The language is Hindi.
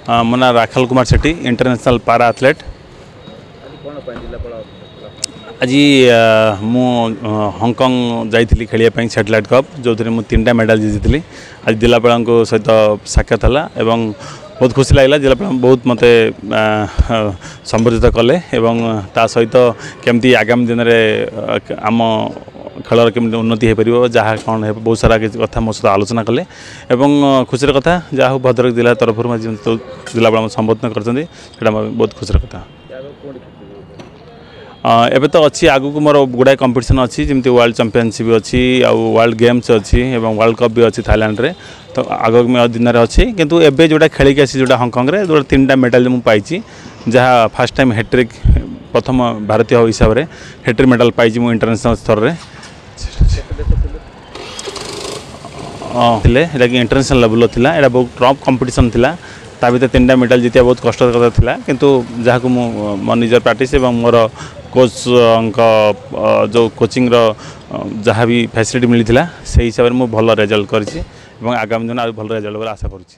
मो ना राखल कुमार सेठी इंटरनेशनल पारा एथलेट। आज मु हांगकांग जाइली खेलिया सैटेलाइट कप जो थी मुझे 3टा मेडल जीती। आज जिलापाल सहित साक्षात है एवं बहुत खुशी लगे। जिलापाल बहुत मत संबर्धित कले ता सहित केमती आगामी दिन में आम खेलर केमती उन्नति हो पार जहाँ कौन है बहुत सारा किसी कथा मो सहित आलोचना कले खुशी कथा जहाँ भद्रक जिला तरफ जिलापाल संबोधन कर बहुत खुशी कथा। एबे तो अच्छी आगु को मोर गुड़ाए कंपटीशन अच्छी जमी वर्ल्ड चैंपियनशिप अच्छी वर्ल्ड गेम्स अच्छी वर्ल्ड कप भी अच्छी थाईलैंड रे तो आग दिन में अच्छी किंतु एबे जोटा खेलिक आसी जोटा हांगकांग रे जो 3टा मेडल मुझे पाई जहाँ फास्ट टाइम हैट्रिक प्रथम भारतीय हिसाब से हैट्रिक मेडल पाई मु इंटरनेशनल स्तर में कि इंटरनेशनल लेवल थिला एटा बहुत टफ कंपटीशन थिला ता भीतर 3टा मेडल जीतिया बहुत कष्टर कथा थिला किंतु जहाँ को मो निजर प्रैक्टिस एवं मोर कोच जो कोचिंग जहाँ भी फैसिलिटी मिली से हिसाब से मुझे भल रिजल्ट कर आगामी दिन भल रिजल्ट आशा करुँच।